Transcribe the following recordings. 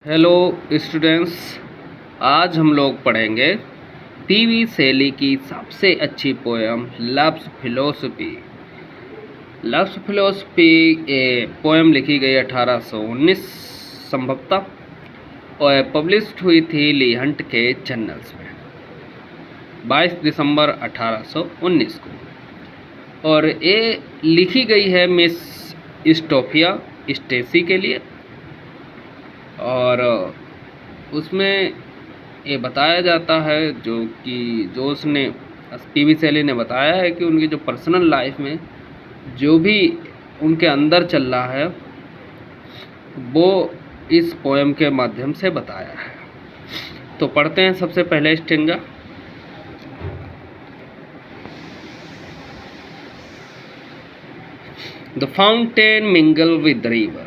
Hello students, आज हम लोग पढ़ेंगे पीवी शैली की सबसे अच्छी poem loves philosophy. Loves philosophy poem लिखी गई 1819 संभवतः और पब्लिश्ड हुई थी ली हंट के जर्नल्स में 22 दिसंबर 1819 को। और ये लिखी गई है मिस स्टोफिया स्टेसी के लिए। और उसमें ये बताया जाता है जो उसने पीवी शैली ने बताया है कि उनकी जो पर्सनल लाइफ में जो भी उनके अंदर चल रहा है वो इस पोएम के माध्यम से बताया है। तो पढ़ते हैं सबसे पहले stanza. The fountain mingle with the river.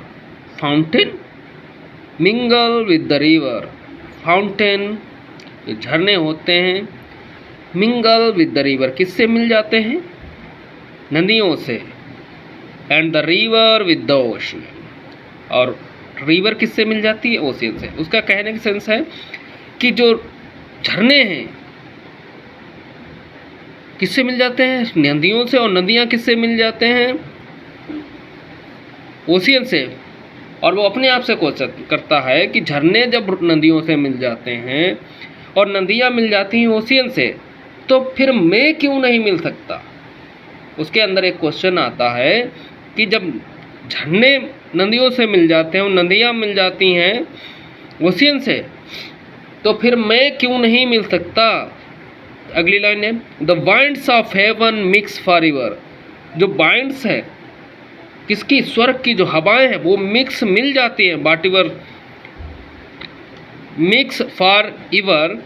Fountain mingle with the river. Fountain ये झरने होते हैं। मिंगल विद द रिवर किससे मिल जाते हैं? नदियों से। And the river with the ocean. और रिवर किससे मिल जाती है? ओशियन से। उसका कहने का सेंस है कि जो झरने हैं किससे मिल जाते हैं? नदियों से। और नदियाँ किससे मिल जाते हैं? ओशियन से। और वो अपने आप से क्वेश्चन करता है कि झरने जब नदियों से मिल जाते हैं और नदियाँ मिल जाती हैं ओशियन से, तो फिर मैं क्यों नहीं मिल सकता? उसके अंदर एक क्वेश्चन आता है कि जब झरने नदियों से मिल जाते हैं और नदियाँ मिल जाती हैं ओशियन से, तो फिर मैं क्यों नहीं मिल सकता? अगली लाइन है the winds of haven mix for ever. जो वाइंड्स है किसकी? स्वर्ग की जो हवाएं हैं वो मिक्स मिल जाती हैं। बाट ever mix for ever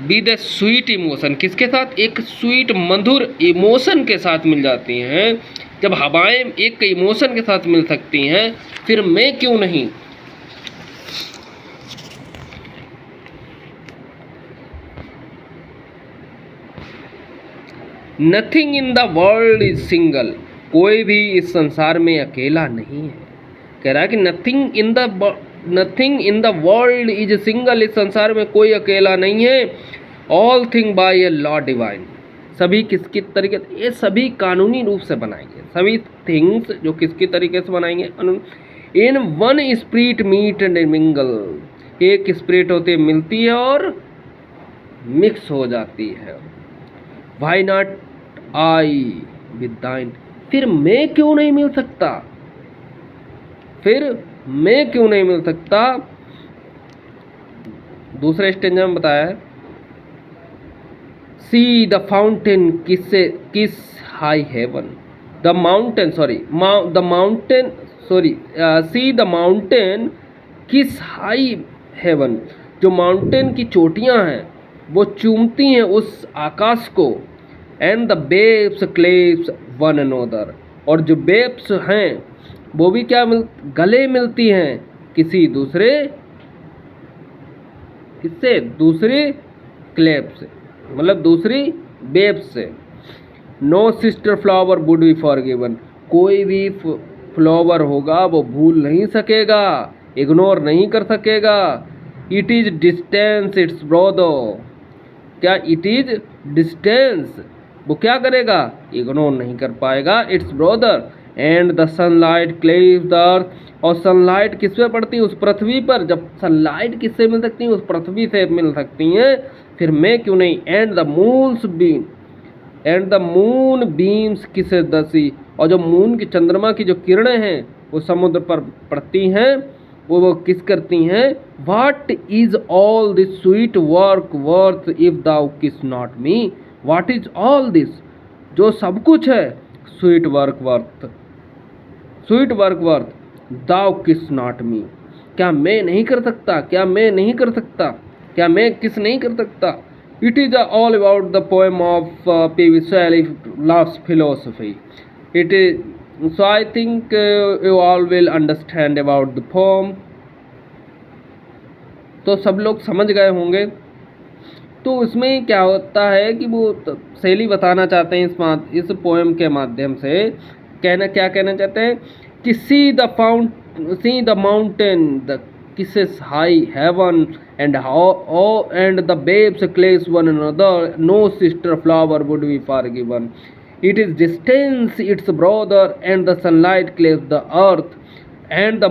be the sweet emotion. किसके साथ? एक स्वीट मधुर इमोशन के साथ मिल जाती हैं। जब हवाएं एक इमोशन के साथ मिल सकती हैं, फिर मैं क्यों नहीं? Nothing in the world is single. कोई भी इस संसार में अकेला नहीं है। कह रहा है कि nothing in the world is single. इस संसार में कोई अकेला नहीं है। All thing bye a law divine. सभी किसकी तरीके? ये सभी कानूनी रूप से बनाएंगे। सभी थिंग्स जो किसकी तरीके से बनाएंगे? In one spirit meet and mingle. एक स्पिरिट होती है, मिलती है और मिक्स हो जाती है। व्हाई नॉट आई विद दाइन। फिर मैं क्यों नहीं मिल सकता? फिर मैं क्यों नहीं मिल सकता? दूसरे स्टेंजा में बताया है सी द फाउंटेन किस high haven. The mountain see the mountain किस हाई हेवन। जो माउंटेन की चोटियां हैं वो चूमती हैं उस आकाश को। And the babes क्लेव्स one another. और जो बेब्स हैं वो भी क्या गले मिलती हैं किसी दूसरे, किससे? दूसरी क्लेव से, मतलब दूसरी बेब्स से। No sister flower would be forgiven. कोई भी फ्लावर होगा वो भूल नहीं सकेगा, इग्नोर नहीं कर सकेगा। It is distance its brother. क्या? It is distance. वो क्या करेगा? इग्नोर नहीं कर पाएगा its brother. And the sunlight cleaves the earth. और सनलाइट किस पे पड़ती है? उस पृथ्वी पर। जब सनलाइट किससे मिल सकती है? उस पृथ्वी से मिल सकती हैं, फिर मैं क्यों नहीं? एंड द मून बीम्स किसे दसी। और जो मून की, चंद्रमा की जो किरणें हैं वो समुद्र पर पड़ती हैं, वो किस करती हैं? What is all this sweet work worth if thou kiss not me. What is all this? जो सब कुछ है sweet work worth thou kiss not मी। क्या मैं नहीं कर सकता? क्या मैं नहीं कर सकता? क्या मैं किस नहीं कर सकता? It is all about the poem of P B Shelley love's philosophy. It is so I think you all will understand about the poem. तो सब लोग समझ गए होंगे। तो उसमें क्या होता है कि वो शैली बताना चाहते हैं इस पोएम के माध्यम से। क्या कहना चाहते हैं कि see the mountain kisses high heaven, and the babes kiss one another. No sister flower would be forgiven. It is distance, its brother, and the sunlight cleaves the earth, and the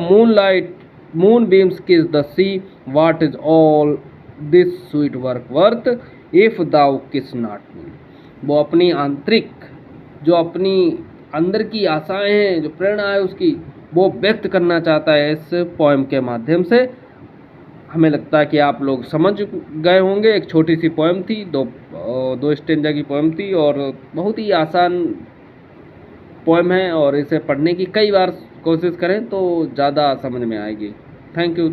moonbeams kiss the sea. What is all this sweet work worth if thou kiss not me? वो अपनी आंतरिक, जो अपनी अंदर की आशाएं हैं, जो प्रेरणा है उसकी, वो व्यक्त करना चाहता है इस पोएम के माध्यम से। हमें लगता है कि आप लोग समझ गए होंगे। एक छोटी सी पोएम थी, दो स्टेंजा की पोएम थी, और बहुत ही आसान पोएम है, और इसे पढ़ने की कई बार कोशिश करें तो ज़्यादा समझ में आएगी। Thank you.